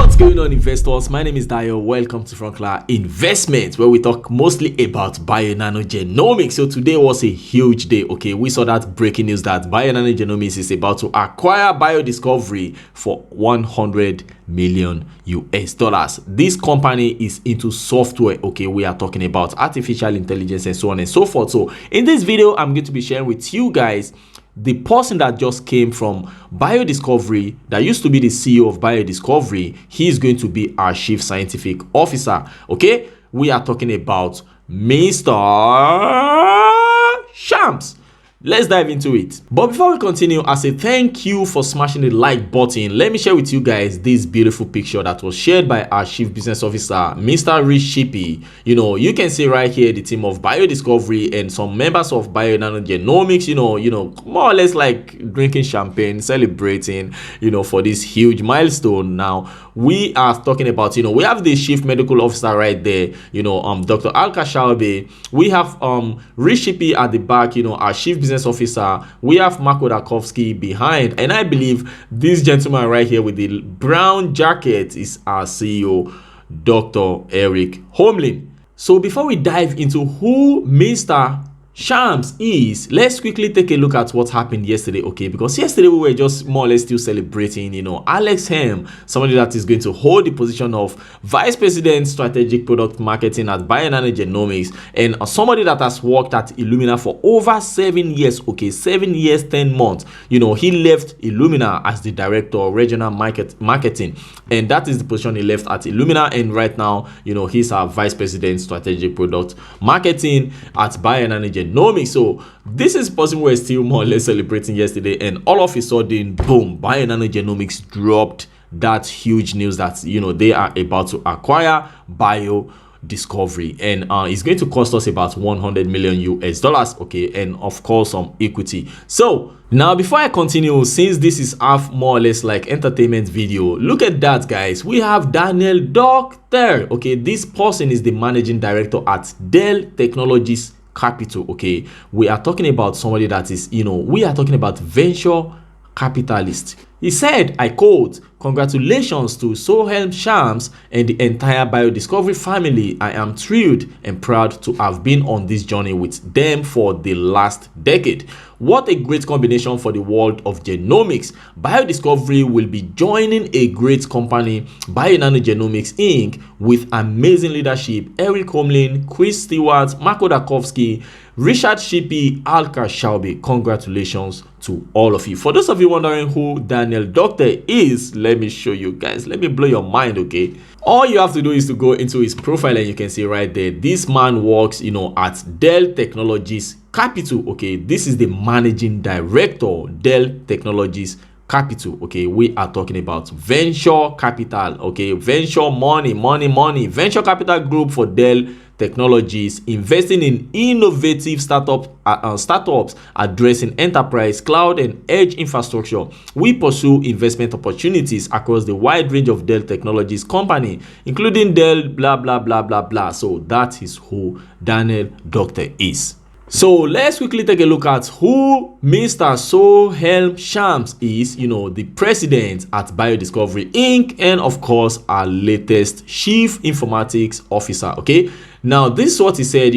What's going on, investors? My name is Dayo. Welcome to Frunkla Investment, where we talk mostly about Bionano Genomics. So today was a huge day. Okay, we saw that breaking news that Bionano Genomics is about to acquire BioDiscovery for 100 million US dollars. This company is into software. Okay, we are talking about artificial intelligence and so on and so forth. So in this video, I'm going to be sharing with you guys the person that just came from BioDiscovery, that used to be the CEO of BioDiscovery. He is going to be our chief scientific officer. Okay, we are talking about Mr. Shams. Let's dive into it. But before we continue, as a thank you for smashing the like button, let me share with you guys this beautiful picture that was shared by our chief business officer, Mr. Rishipi. You know, you can see right here the team of BioDiscovery and some members of Bionano Genomics, you know, more or less like drinking champagne, celebrating, for this huge milestone. Now, we are talking about, we have the chief medical officer right there, Dr. Al-Kashalbe. We have Rishipi at the back, our chief business officer. We have Marco Dakovsky behind, and I believe this gentleman right here with the brown jacket is our CEO, Dr. Eric Holmlin. So before we dive into who Mr. Shams is, let's quickly take a look at what happened yesterday, okay? Because yesterday we were just more or less still celebrating, Alex Hem, somebody that is going to hold the position of Vice President Strategic Product Marketing at Bionano Genomics, and somebody that has worked at Illumina for over 7 years, okay? 7 years, 10 months. He left Illumina as the Director of Regional Marketing, and that is the position he left at Illumina, and right now, he's our Vice President Strategic Product Marketing at Bionano Genomics. So this is possible. We're still more or less celebrating yesterday, and all of a sudden, boom, Bionano Genomics dropped that huge news that they are about to acquire BioDiscovery, and it's going to cost us about 100 million US dollars, okay, and of course some equity. So now, before I continue, since this is half more or less like entertainment video, look at that, guys. We have Daniel Doctor. Okay, this person is the managing director at Dell Technologies Capital. Okay, we are talking about somebody that is, we are talking about venture capitalist. He said, I quote, "Congratulations to Soheil Shams and the entire BioDiscovery family. I am thrilled and proud to have been on this journey with them for the last decade. What a great combination for the world of genomics. BioDiscovery will be joining a great company, Bionano Genomics Inc., with amazing leadership. Eric Holmlin, Chris Stewart, Marco Dakovsky, Richard Shippey, Alka Shalby. Congratulations to all of you." For those of you wondering who Daniel Doctor is, let me show you guys. Let me blow your mind, okay? All you have to do is to go into his profile, and you can see right there, this man works, at Dell Technologies Capital, okay? This is the managing director, Dell Technologies Capital, okay? We are talking about venture capital, okay? Venture money. Venture capital group for Dell Technologies, investing in innovative startups addressing enterprise, cloud, and edge infrastructure. We pursue investment opportunities across the wide range of Dell Technologies company, including Dell, blah, blah, blah, blah, blah. So that is who Daniel Doctor is. So let's quickly take a look at who Mr. Soheil Shams is, the president at BioDiscovery Inc., and of course our latest chief informatics officer, okay? Now, this is what he said,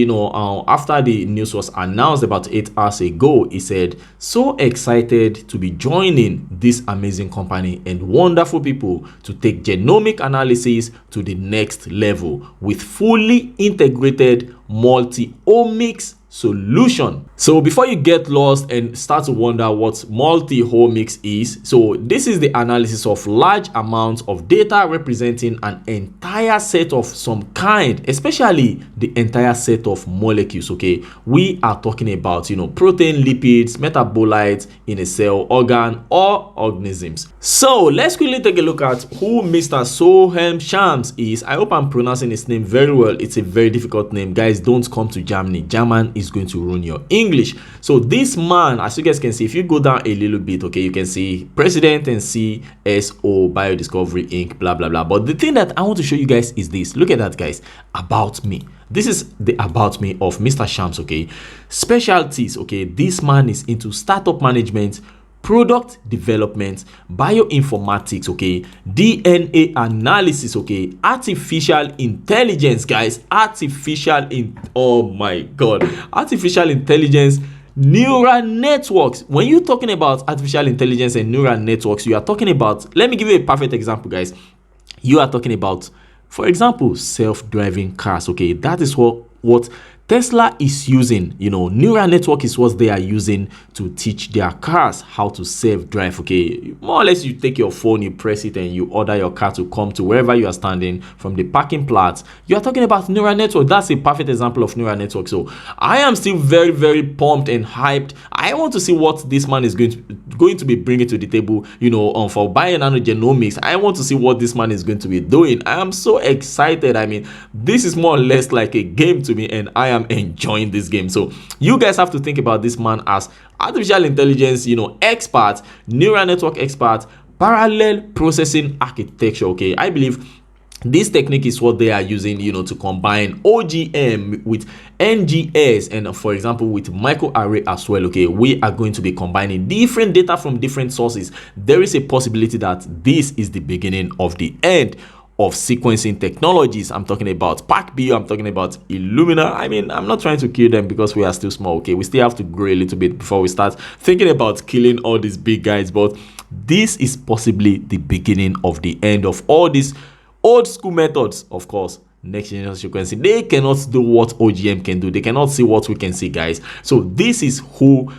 after the news was announced about 8 hours ago. He said, "So excited to be joining this amazing company and wonderful people to take genomic analysis to the next level with fully integrated multi-omics solution." So before you get lost and start to wonder what multi-omics is, so this is the analysis of large amounts of data representing an entire set of some kind, especially the entire set of molecules, okay? We are talking about, protein, lipids, metabolites in a cell, organ, or organisms. So let's quickly take a look at who Mr. Soheil Shams is. I hope I'm pronouncing his name very well. It's a very difficult name. Guys, don't come to Germany. German is going to ruin your English. So this man, as you guys can see, if you go down a little bit, okay, you can see president and CSO BioDiscovery Inc., blah blah blah. But the thing that I want to show you guys is this. Look at that, guys. About me. This is the about me of Mr. Shams, okay? Specialties, okay? This man is into startup management, product development, bioinformatics, okay, DNA analysis, okay, artificial intelligence, guys, oh my god, artificial intelligence, neural networks. When you're talking about artificial intelligence and neural networks, you are talking about, let me give you a perfect example, guys. You are talking about, for example, self-driving cars, okay. That is what Tesla is using. Neural network is what they are using to teach their cars how to self-drive, okay. More or less, you take your phone, you press it, and you order your car to come to wherever you are standing from the parking lot. You are talking about neural network. That's a perfect example of neural network. So I am still very, very pumped and hyped. I want to see what this man is going to be bringing to the table, for Bionano Genomics. I want to see what this man is going to be doing. I am so excited. I mean, this is more or less like a game to me, and I am enjoying this game. So you guys have to think about this man as artificial intelligence, expert, neural network expert, parallel processing architecture, okay. I believe this technique is what they are using, to combine OGM with NGS and, for example, with microarray as well, okay. We are going to be combining different data from different sources. There is a possibility that this is the beginning of the end of sequencing technologies. I'm talking about PacBio, I'm talking about Illumina. I mean, I'm not trying to kill them because we are still small, okay. We still have to grow a little bit before we start thinking about killing all these big guys, but this is possibly the beginning of the end of all these old school methods. Of course, next generation sequencing, they cannot do what OGM can do. They cannot see what we can see, guys. So this is who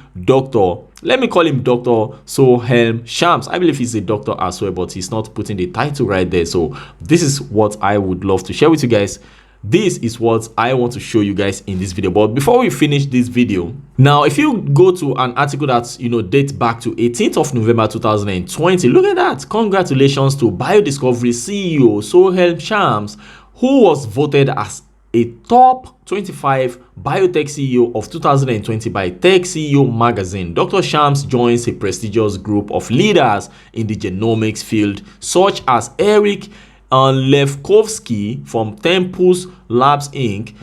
let me call him Dr. Soheil Shams. I believe he's a doctor as well, but he's not putting the title right there. So this is what I would love to share with you guys. This is what I want to show you guys in this video. But before we finish this video, now if you go to an article that dates back to 18th of November 2020, look at that. Congratulations to BioDiscovery CEO Soheil Shams, who was voted as a top 25 biotech CEO of 2020 by Tech CEO magazine. Dr. Shams joins a prestigious group of leaders in the genomics field, such as Eric Levkovsky from Tempus Labs Inc.,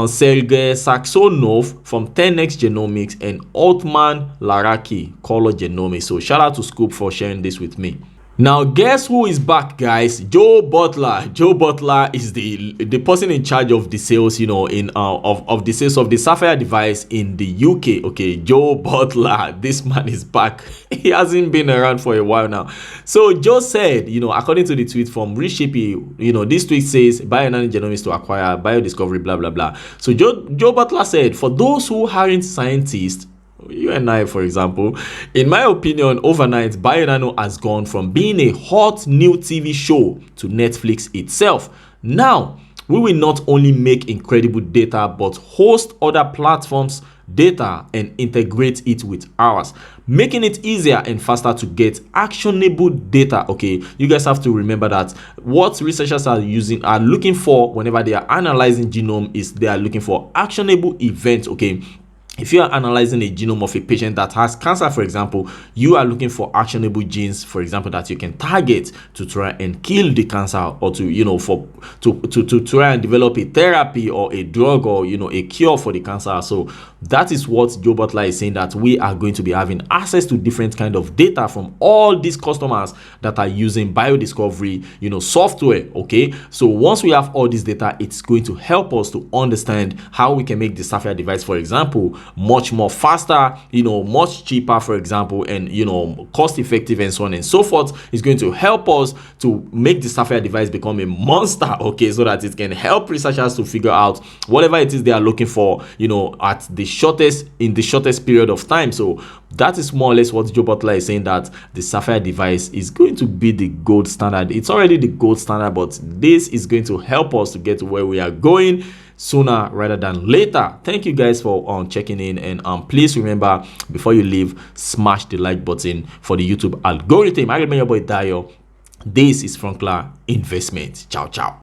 Sergey Saxonov from 10x Genomics, and Otman Laraki, Color Genomics. So shout out to Scoop for sharing this with me. Now, guess who is back, guys? Joe Butler. Joe Butler is the person in charge of the sales, of the sales of the Sapphire device in the UK. Okay, Joe Butler, this man is back. He hasn't been around for a while now. So Joe said, according to the tweet from Rishipi, this tweet says Bionano Genomics to acquire BioDiscovery, blah blah blah. So Joe Butler said, for those who aren't scientists, you and I, for example, in my opinion, overnight, Bionano has gone from being a hot new TV show to Netflix itself. Now, we will not only make incredible data, but host other platforms' data and integrate it with ours, making it easier and faster to get actionable data, okay. You guys have to remember that what researchers are looking for whenever they are analyzing genome is they are looking for actionable events, okay. If you are analyzing a genome of a patient that has cancer, for example, you are looking for actionable genes, for example, that you can target to try and kill the cancer, or to try and develop a therapy or a drug, or a cure for the cancer. So that is what Joe Butler is saying, that we are going to be having access to different kind of data from all these customers that are using BioDiscovery, software, okay. So once we have all this data, it's going to help us to understand how we can make the Sapphire device, for example, much more faster, much cheaper, for example, and cost effective, and so on and so forth. Is going to help us to make the Sapphire device become a monster, okay, so that it can help researchers to figure out whatever it is they are looking for, in the shortest period of time. So that is more or less what Joe Butler is saying, that the Sapphire device is going to be the gold standard. It's already the gold standard, but this is going to help us to get to where we are going sooner rather than later. Thank you guys for checking in, and please remember, before you leave, smash the like button for the YouTube algorithm. I remember your boy Dayo. This is Frunkla Investment. Ciao ciao.